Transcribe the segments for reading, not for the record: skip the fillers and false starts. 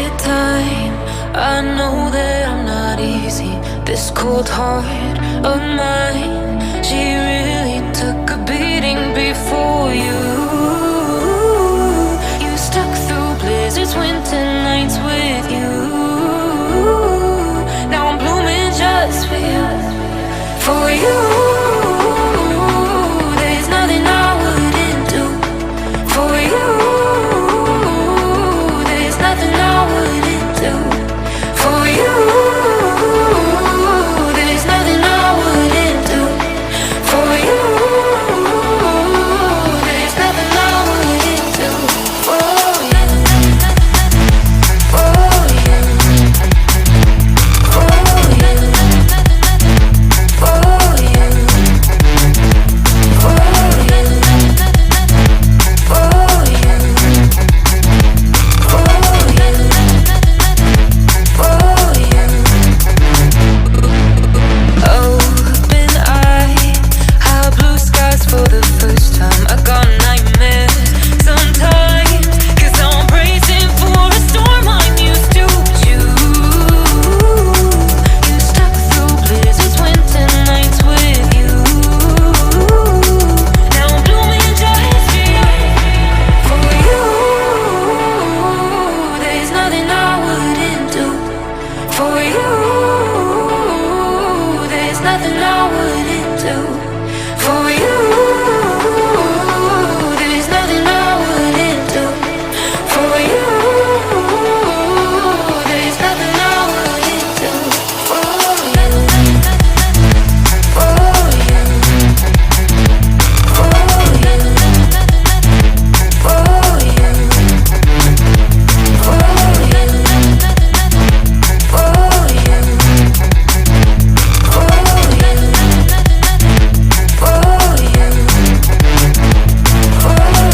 it time. I know that I'm not easy. This cold heart of mine, she really took a beating before you. You stuck through blizzards, winter nights with you. Now I'm blooming just for you, for you. There's nothing I wouldn't do for you. There's nothing I wouldn't do for you. There's nothing I wouldn't do for you. There's nothing I wouldn't do for you. For you. For you. For you. For you. For you. Open eye, high blue skies for the first time. I got nightmares sometimes, 'cause I'm bracing for a storm I'm used to. You stuck through blizzards, winter nights with you. Now I'm blooming just for you. There's nothing I wouldn't do for you. There's nothing I wouldn't do for you. There's nothing I wouldn't do for you. There's nothing I wouldn't do for you. For you. For you. For you. For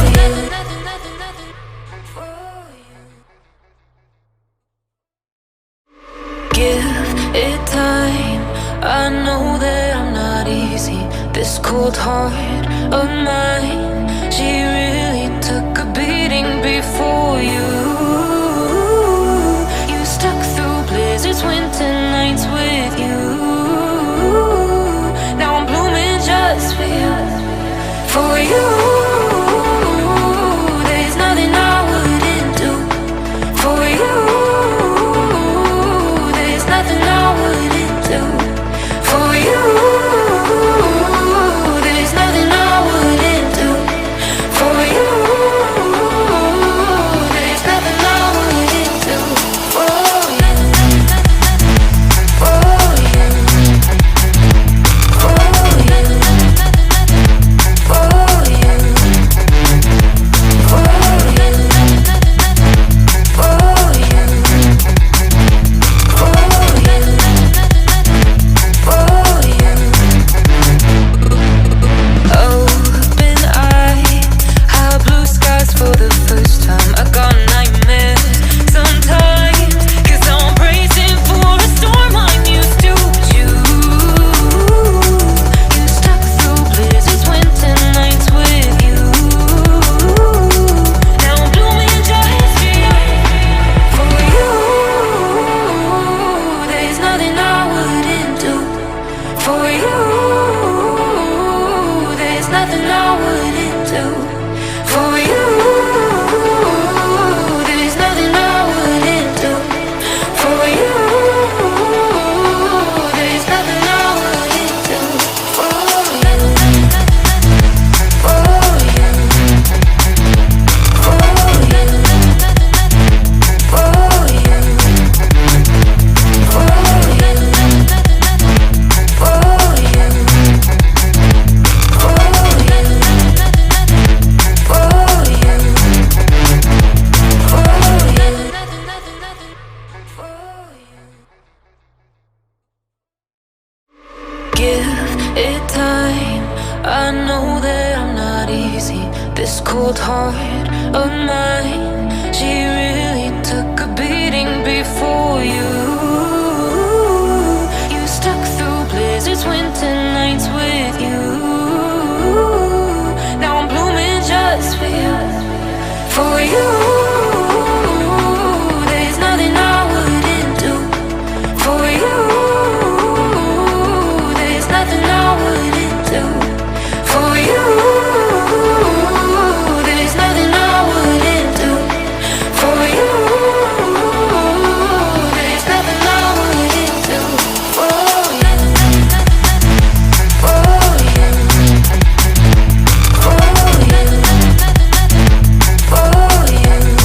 you. Give it time. I know that I'm not easy. This cold heart of mine, she really took a beating before you. You stuck through blizzards, winter nights with you. Now I'm blooming just for you, for you. There's nothing I wouldn't do for you. There's nothing I wouldn't do for you. There's nothing I wouldn't do for you. There's nothing I wouldn't do for you. For you. For you. For you. For you. For you. For you. For you. Open eye, high blue skies for the first time. I got nightmares sometimes, 'cause I'm bracing for a storm I'm used to. You stuck through blizzards, winter nights with you. Now I'm blooming just for you. There's nothing I wouldn't do for you. There's nothing I wouldn't do for you. There's nothing I wouldn't do for you. There's nothing I wouldn't do for you. For you. For you. For you. For you. For you. Give it time. I know that I'm not easy. This cold heart of mine, she really took a beating before you. You stuck through blizzards, winter nights with you. Now I'm blooming just for you. For you. There's nothing do for you. There's nothing I wouldn't do for you. There's nothing I wouldn't do for you. For you. For you. For you. For you.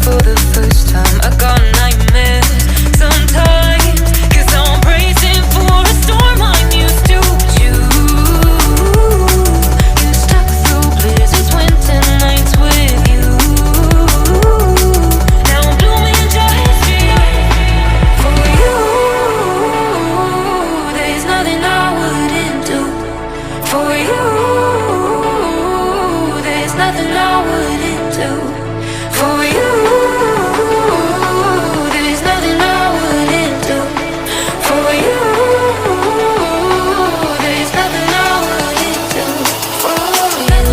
For the first time, I got nightmares sometimes, 'cause I'm bracing for a storm I'm used to. You stuck through blizzards, winter nights with you. Now I'm blooming just for you. There's nothing I wouldn't do for you. There's nothing I wouldn't do for you. There's nothing I wouldn't do for you. There's nothing I wouldn't do for you.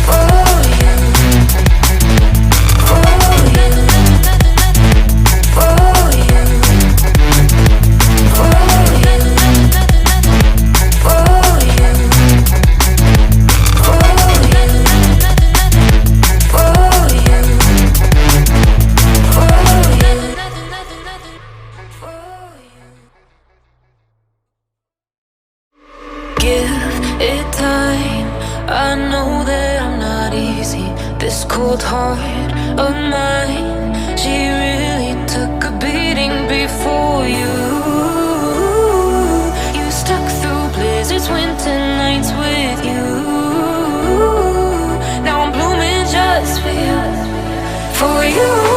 For you. For you. For you. For you. For you. Give it time. I know that I'm not easy. This cold heart of mine, she really took a beating before you. You stuck through blizzards, winter nights with you. Now I'm blooming just for you. For you.